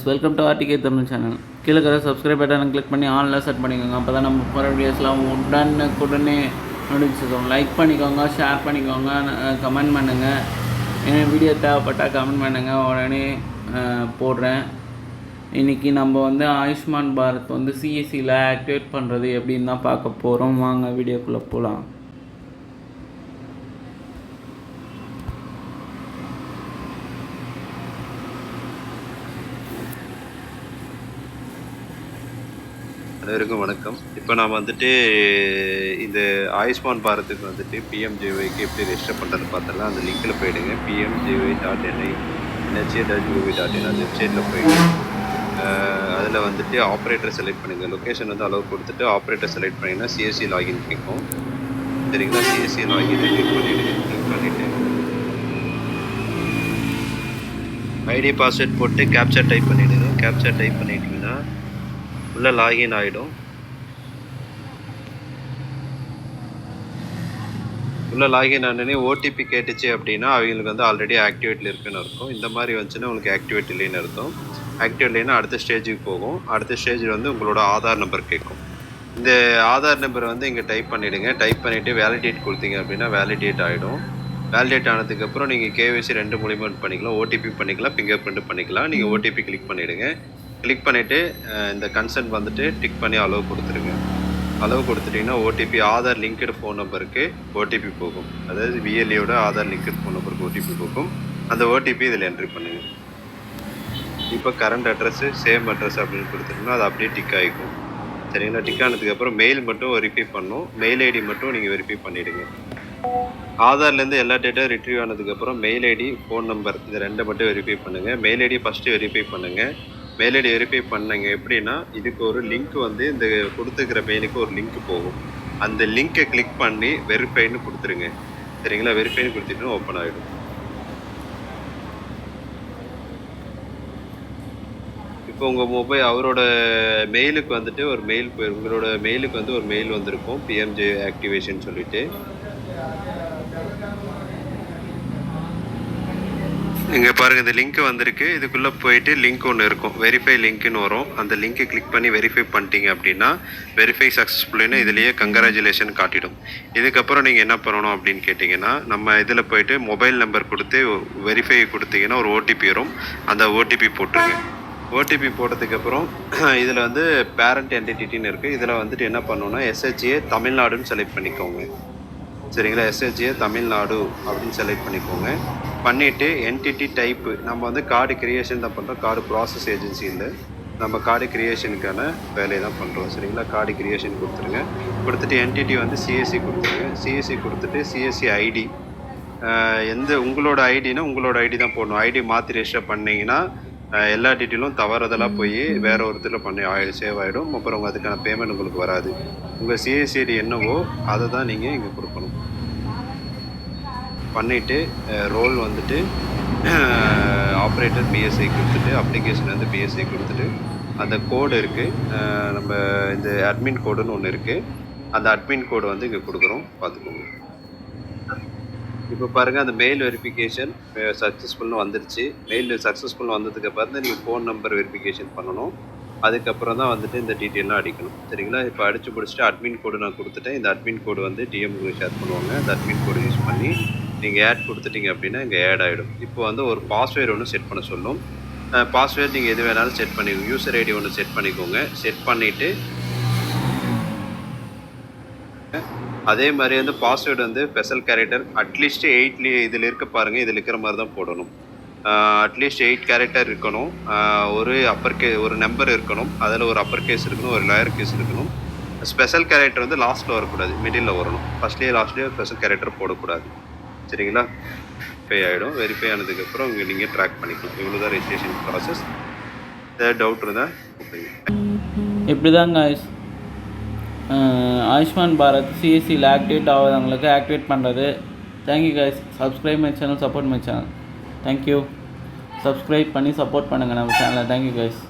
Welcome to RTK Tamil channel. கீழே இருக்கிற subscribe பட்டனை கிளிக் பண்ணி ஆன்லைன் செட் பண்ணிக்கோங்க. அப்போ தான் நம்ம போகிற வீடியோஸ்லாம் உடனே நோட்டிஃபிகேஷன். லைக் பண்ணிக்கோங்க, ஷேர் பண்ணிக்கோங்க, கமெண்ட் பண்ணுங்கள். ஏன்னா வீடியோ தேவைப்பட்டால் கமெண்ட் பண்ணுங்கள், உடனே போடுறேன். இன்றைக்கி நம்ம ஆயுஷ்மான் பாரத் சிஎஸ்சியில் ஆக்டிவேட் பண்ணுறது எப்படின்னு தான் பார்க்க போகிறோம். வாங்க வீடியோக்குள்ளே போகலாம். அனைவருக்கும் வணக்கம். இப்போ நான் இந்த ஆயுஷ்மான் பாரத்துக்கு பிஎம்ஜேஒய்க்கு எப்படி ரெஜிஸ்டர் பண்ணுறது பார்த்தலாம். அந்த லிங்கில் போயிடுங்க. pmjy.ni NHA.gov.in அந்த வெப்சைட்டில் போயிட்டு அதில் ஆப்ரேட்டர் செலக்ட் பண்ணுங்கள். லொக்கேஷன் அலோவ் கொடுத்துட்டு ஆப்ரேட்டர் செலக்ட் பண்ணிங்கன்னா சிஎஸ்சி லாகின் கேட்கும். சரிங்களா? சிஎஸ்சி லாகின் கிளிக் பண்ணிவிடுங்க. கிளிக் பண்ணிவிட்டு ஐடி பாஸ்வேர்ட் போட்டு கேப்சா டைப் பண்ணிவிடுங்க. கேப்சா டைப் பண்ணிட்டீங்கன்னா உள்ள லாகின் ஆகிடும். உள்ள லாகின் ஆனே ஓடிபி கேட்டுச்சு அப்படின்னா அவங்களுக்கு ஆல்ரெடி ஆக்டிவேட்டில் இருக்குன்னு அர்த்தம். இந்த மாதிரி வந்துச்சுன்னா உங்களுக்கு ஆக்டிவேட் இல்லைன்னு அர்த்தம். ஆக்டிவேட் இல்லைன்னா அடுத்த ஸ்டேஜுக்கு போகும். அடுத்த ஸ்டேஜில் உங்களோட ஆதார் நம்பர் கேட்கும். இந்த ஆதார் நம்பரை இங்கே டைப் பண்ணிவிடுங்க. டைப் பண்ணிவிட்டு வேலிடேட் கொடுத்தீங்க அப்படின்னா வேலிடேட் ஆகிடும். வேலிடேட் ஆனதுக்கப்புறம் நீங்கள் கேஒய்சி 2 மூலியமாக பண்ணிக்கலாம். ஓடிபி பண்ணிக்கலாம், ஃபிங்கர் பிரிண்ட் பண்ணிக்கலாம். நீங்கள் ஓடிபி கிளிக் பண்ணிவிடுங்க. கிளிக் பண்ணிவிட்டு இந்த கன்சென்ட் டிக் பண்ணி அலோவ் கொடுத்துருங்க. அலோவ் கொடுத்துட்டிங்கன்னா ஓடிபி ஆதார் லிங்க்டு ஃபோன் நம்பருக்கு ஓடிபி போகும். அதாவது விஎல்ஏயோட ஆதார் லிங்க்டு ஃபோன் நம்பருக்கு ஓடிபி போகும். அந்த ஓடிபி இதில் என்ட்ரி பண்ணுங்கள். இப்போ கரண்ட் அட்ரஸ்ஸு சேம் அட்ரஸ் அப்படின்னு கொடுத்துட்டிங்கன்னா அது அப்படியே டிக் ஆகிக்கும். சரிங்களா? டிக் ஆனதுக்கப்புறம் மெயில் மட்டும் வெரிஃபை பண்ணணும். மெயில் ஐடி மட்டும் நீங்கள் வெரிஃபை பண்ணிவிடுங்க. ஆதார்லேருந்து எல்லா டேட்டா ரிட்ரீவ் ஆனதுக்கப்புறம் மெயில் ஐடி, ஃபோன் நம்பர் இது 2 மட்டும் வெரிஃபை பண்ணுங்கள். மெயில் ஐடி ஃபஸ்ட்டு வெரிஃபை பண்ணுங்கள். மெயில் ஐடி வெரிஃபை பண்ணங்க எப்படின்னா இதுக்கு ஒரு லிங்க் இந்த கொடுத்துக்கிற மெயிலுக்கு ஒரு லிங்க் போகும். அந்த லிங்க்கை கிளிக் பண்ணி வெரிஃபைன்னு கொடுத்துருங்க. சரிங்களா? வெரிஃபைன்னு கொடுத்துட்டு ஓப்பன் ஆகிடும். இப்போ உங்கள் மொபைல் அவரோட மெயிலுக்கு ஒரு மெயில் உங்களோட மெயிலுக்கு ஒரு மெயில் வந்திருக்கும். பிஎம்ஜே ஆக்டிவேஷன் சொல்லிட்டு இங்கே பாருங்கள், இந்த லிங்க் வந்திருக்கு. இதுக்குள்ளே போயிட்டு லிங்க் ஒன்று இருக்கும், வெரிஃபை லிங்க்னு வரும். அந்த லிங்க்கை கிளிக் பண்ணி வெரிஃபை பண்ணிட்டீங்க அப்படின்னா வெரிஃபை சக்ஸஸ்ஃபுல்லுன்னு இதுலேயே கங்க்ராச்சுலேஷன் காட்டிடும். இதுக்கப்புறம் நீங்கள் என்ன பண்ணணும் அப்படின்னு கேட்டிங்கன்னா நம்ம இதில் போயிட்டு மொபைல் நம்பர் கொடுத்து வெரிஃபை கொடுத்தீங்கன்னா ஒரு ஓடிபி வரும். அந்த ஓடிபி போட்டுருங்க. ஓடிபி போட்டதுக்கப்புறம் இதில் பேரண்ட் என்டிட்டின்னு இருக்குது. இதில் என்ன பண்ணணும்னா எஸ்ஹெச்ஏ தமிழ்நாடுன்னு செலக்ட் பண்ணிக்கோங்க. சரிங்களா? எஸ்ஹெச்ஏ தமிழ்நாடு அப்படின்னு செலக்ட் பண்ணிக்கோங்க. பண்ணிவிட்டு என்டிட்டி டைப்பு நம்ம கார்டு கிரியேஷன் தான் பண்ணுறோம். கார்டு ப்ராசஸ் ஏஜென்சி இல்லை, நம்ம கார்டு கிரியேஷனுக்கான வேலையை தான் பண்ணுறோம். சரிங்களா? கார்டு கிரியேஷன் கொடுத்துருங்க. கொடுத்துட்டு என்டிட்டி சிஎஸ்சி கொடுத்துருங்க. சிஎஸ்சி கொடுத்துட்டு சிஎஸ்சி ஐடி உங்களோட ஐடினா உங்களோட ஐடி தான் போடணும். ஐடி மாற்றி ரெஜிஸ்டர் பண்ணிங்கன்னா எல்லா டீட்டெயிலும் தவறுதலாக போய் வேறு ஒருத்தர் பண்ணி சேவ் ஆகிடும். அப்புறம் அதுக்கான பேமெண்ட் உங்களுக்கு வராது. உங்கள் சிஎஸ்சி ஐடி என்னவோ அதை தான் நீங்கள் இங்கே கொடுக்கணும். பண்ணிவிட்டு ரோல் ஆப்ரேட்டர் பிஎஸ்ஐ கொடுத்துட்டு அப்ளிகேஷன் பிஎஸ்ஐ கொடுத்துட்டு அந்த கோடு இருக்குது. நம்ம இந்த அட்மின் கோடுன்னு ஒன்று இருக்குது. அந்த அட்மின் கோடு இங்கே கொடுக்குறோம், பார்த்துக்கோங்க. இப்போ பாருங்கள், அந்த மெயில் வெரிஃபிகேஷன் சக்ஸஸ்ஃபுல்னு வந்துருச்சு. மெயில் சக்ஸஸ்ஃபுல்னு வந்ததுக்கு அப்புறம் நீங்கள் ஃபோன் நம்பர் வெரிஃபிகேஷன் பண்ணணும். அதுக்கப்புறம் தான் இந்த டீட்டெயிலாம் அடிக்கணும். சரிங்களா? இப்போ அடித்து முடிச்சுட்டு அட்மின் கோடு நான் கொடுத்துட்டேன். இந்த அட்மின் கோடு டிஎம் ஷேர் பண்ணுவாங்க. அந்த அட்மின் கோடு யூஸ் பண்ணி நீங்கள் ஆட் கொடுத்துட்டீங்க அப்படின்னா இங்கே ஆட் ஆகிடும். இப்போ ஒரு பாஸ்வேர்டு ஒன்று செட் பண்ண சொல்லும். பாஸ்வேர்டு நீங்கள் எது வேணாலும் செட் பண்ணிக்கோங்க. யூசர் ஐடி ஒன்று செட் பண்ணிக்கோங்க. செட் பண்ணிவிட்டு அதே மாதிரி பாஸ்வேர்டு ஸ்பெஷல் கேரக்டர் அட்லீஸ்ட் 8 இதில் இருக்க பாருங்கள். இதில் இருக்கிற மாதிரி தான் போடணும். அட்லீஸ்ட் 8 கேரக்டர் இருக்கணும். ஒரு நம்பர் இருக்கணும். அதில் ஒரு அப்பர் கேஸ் இருக்கணும், ஒரு லோயர் கேஸ் இருக்கணும். ஸ்பெஷல் கேரக்டர் லாஸ்ட்டில் வரக்கூடாது, மிடில் வரணும். ஃபஸ்ட்லேயே லாஸ்ட்லேயே ஸ்பெஷல் கேரக்டர் போடக்கூடாது. சரிங்களா? வெரிஃபை ஆகிடும். வெரிஃபை ஆனதுக்கப்புறம் நீங்கள் ட்ராக் பண்ணிக்கலாம். இவ்வளோ தான் ரெஜிஸ்ட்ரேஷன் ப்ராசஸ். ஏதாவது டவுட் இருந்தால் இப்படி தாங்க ஆயுஷ்மான் பாரத் சிஎஸ்சியில் ஆக்டிவேட் ஆகாதவங்களுக்கு ஆக்டிவேட் பண்ணுறது. Thank you guys. Subscribe my channel, support my channel. Thank you. Subscribe பண்ணி சப்போர்ட் பண்ணுங்கள் நம்ம சேனலை. Thank you guys.